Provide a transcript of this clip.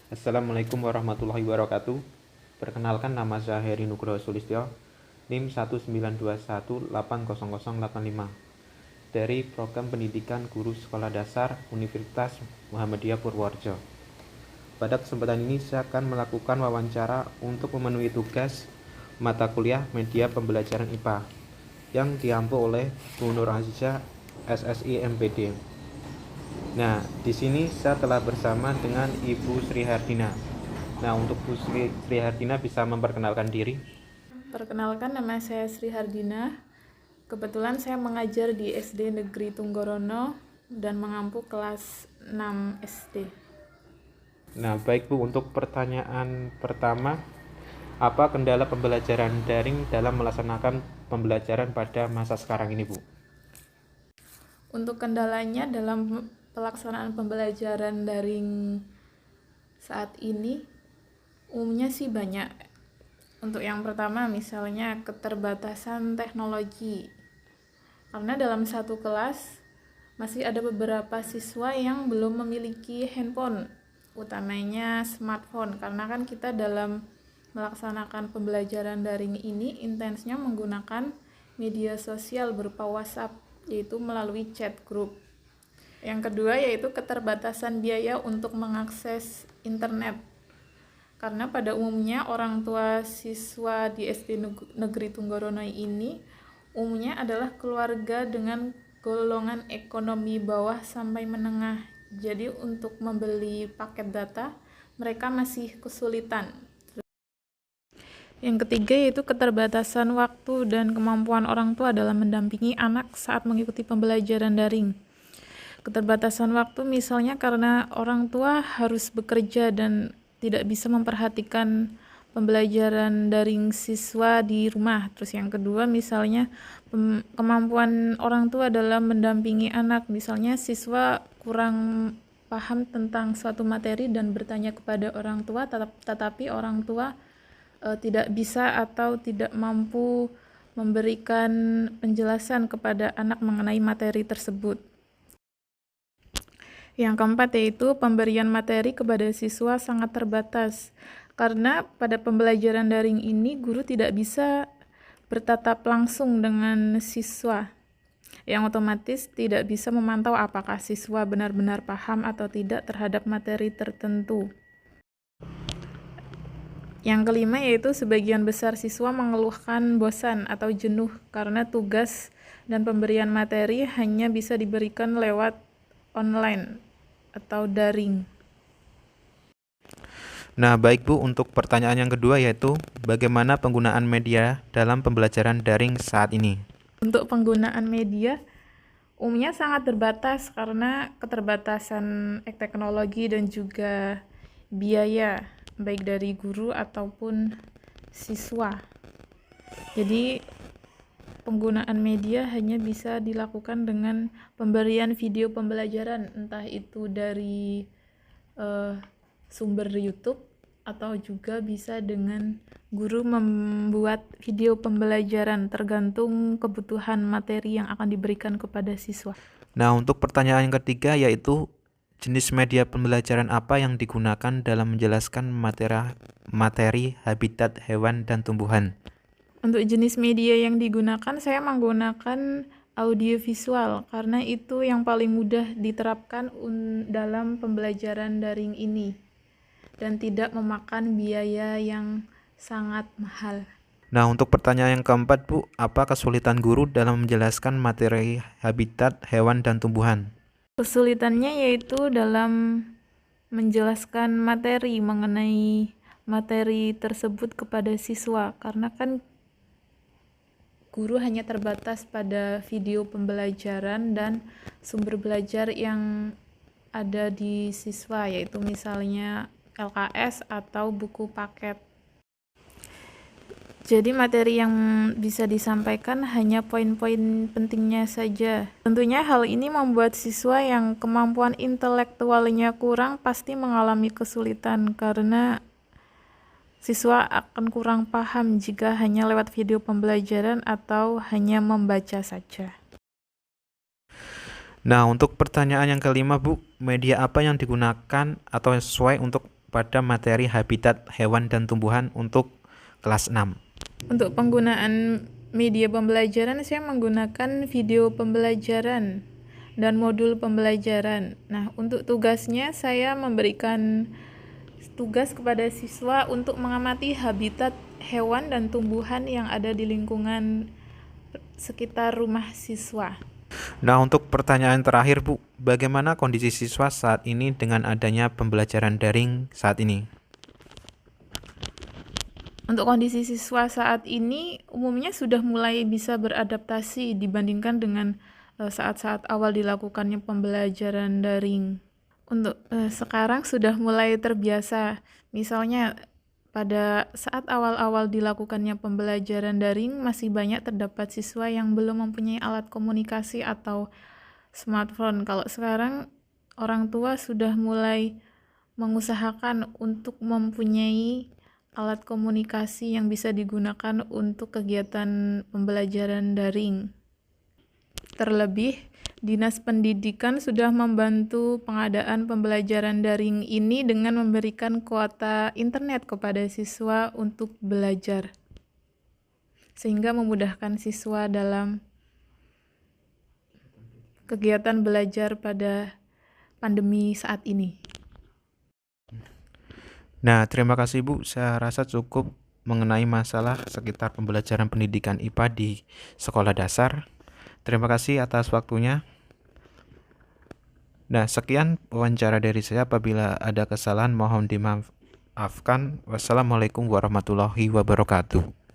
Assalamualaikum warahmatullahi wabarakatuh. Perkenalkan, nama saya Heri Nugroho Sulistyo, NIM 192180085 dari Program Pendidikan Guru Sekolah Dasar Universitas Muhammadiyah Purworejo. Pada kesempatan ini saya akan melakukan wawancara untuk memenuhi tugas mata kuliah Media Pembelajaran IPA yang diampu oleh Bu Nur Azizah, SSI MPD. Nah, di sini saya telah bersama dengan Ibu Sri Hardina. Nah, untuk Bu Sri Hardina bisa memperkenalkan diri. Perkenalkan, nama saya Sri Hardina. Kebetulan saya mengajar di SD Negeri Tunggorono dan mengampu kelas 6 SD. Nah, baik Bu, untuk pertanyaan pertama, apa kendala pembelajaran daring dalam melaksanakan pembelajaran pada masa sekarang ini, Bu? Untuk kendalanya dalam pelaksanaan pembelajaran daring saat ini, umumnya sih banyak. Untuk yang pertama, misalnya keterbatasan teknologi. Karena dalam satu kelas masih ada beberapa siswa yang belum memiliki handphone, utamanya smartphone, karena kan kita dalam melaksanakan pembelajaran daring ini intensnya menggunakan media sosial berupa WhatsApp, yaitu melalui chat group. Yang kedua yaitu keterbatasan biaya untuk mengakses internet. Karena pada umumnya orang tua siswa di SD Negeri Tunggorono ini umumnya adalah keluarga dengan golongan ekonomi bawah sampai menengah. Jadi untuk membeli paket data mereka masih kesulitan. Yang ketiga yaitu keterbatasan waktu dan kemampuan orang tua dalam mendampingi anak saat mengikuti pembelajaran daring. Keterbatasan waktu misalnya karena orang tua harus bekerja dan tidak bisa memperhatikan pembelajaran daring siswa di rumah. Terus yang kedua misalnya kemampuan orang tua dalam mendampingi anak. Misalnya siswa kurang paham tentang suatu materi dan bertanya kepada orang tua, tetapi orang tua tidak bisa atau tidak mampu memberikan penjelasan kepada anak mengenai materi tersebut. Yang keempat yaitu pemberian materi kepada siswa sangat terbatas, karena pada pembelajaran daring ini guru tidak bisa bertatap langsung dengan siswa, yang otomatis tidak bisa memantau apakah siswa benar-benar paham atau tidak terhadap materi tertentu. Yang kelima yaitu sebagian besar siswa mengeluhkan bosan atau jenuh karena tugas dan pemberian materi hanya bisa diberikan lewat online atau daring. Nah, baik Bu, untuk pertanyaan yang kedua yaitu bagaimana penggunaan media dalam pembelajaran daring saat ini? Untuk penggunaan media umumnya sangat terbatas karena keterbatasan teknologi dan juga biaya baik dari guru ataupun siswa. Jadi penggunaan media hanya bisa dilakukan dengan pemberian video pembelajaran, entah itu dari sumber YouTube atau juga bisa dengan guru membuat video pembelajaran tergantung kebutuhan materi yang akan diberikan kepada siswa. Nah, untuk pertanyaan yang ketiga yaitu jenis media pembelajaran apa yang digunakan dalam menjelaskan materi habitat hewan dan tumbuhan? Untuk jenis media yang digunakan, saya menggunakan audiovisual karena itu yang paling mudah diterapkan dalam pembelajaran daring ini dan tidak memakan biaya yang sangat mahal. Nah, untuk pertanyaan yang keempat, Bu, apa kesulitan guru dalam menjelaskan materi habitat hewan dan tumbuhan? Kesulitannya yaitu dalam menjelaskan materi mengenai materi tersebut kepada siswa, karena kan guru hanya terbatas pada video pembelajaran dan sumber belajar yang ada di siswa, yaitu misalnya LKS atau buku paket. Jadi materi yang bisa disampaikan hanya poin-poin pentingnya saja. Tentunya hal ini membuat siswa yang kemampuan intelektualnya kurang pasti mengalami kesulitan karena siswa akan kurang paham jika hanya lewat video pembelajaran atau hanya membaca saja. Nah, untuk pertanyaan yang kelima, Bu, media apa yang digunakan atau sesuai untuk pada materi habitat hewan dan tumbuhan untuk kelas 6. Untuk penggunaan media pembelajaran, saya menggunakan video pembelajaran dan modul pembelajaran. Nah, untuk tugasnya saya memberikan tugas kepada siswa untuk mengamati habitat hewan dan tumbuhan yang ada di lingkungan sekitar rumah siswa. Nah, untuk pertanyaan terakhir, Bu, bagaimana kondisi siswa saat ini dengan adanya pembelajaran daring saat ini? Untuk kondisi siswa saat ini umumnya sudah mulai bisa beradaptasi dibandingkan dengan saat-saat awal dilakukannya pembelajaran daring. Untuk sekarang sudah mulai terbiasa. Misalnya pada saat awal-awal dilakukannya pembelajaran daring masih banyak terdapat siswa yang belum mempunyai alat komunikasi atau smartphone. Kalau sekarang orang tua sudah mulai mengusahakan untuk mempunyai alat komunikasi yang bisa digunakan untuk kegiatan pembelajaran daring. Terlebih, Dinas Pendidikan sudah membantu pengadaan pembelajaran daring ini dengan memberikan kuota internet kepada siswa untuk belajar, sehingga memudahkan siswa dalam kegiatan belajar pada pandemi saat ini. Nah, terima kasih, Bu. Saya rasa cukup mengenai masalah sekitar pembelajaran pendidikan IPA di sekolah dasar. Terima kasih atas waktunya. Nah, sekian wawancara dari saya. Apabila ada kesalahan mohon dimaafkan. Wassalamualaikum warahmatullahi wabarakatuh.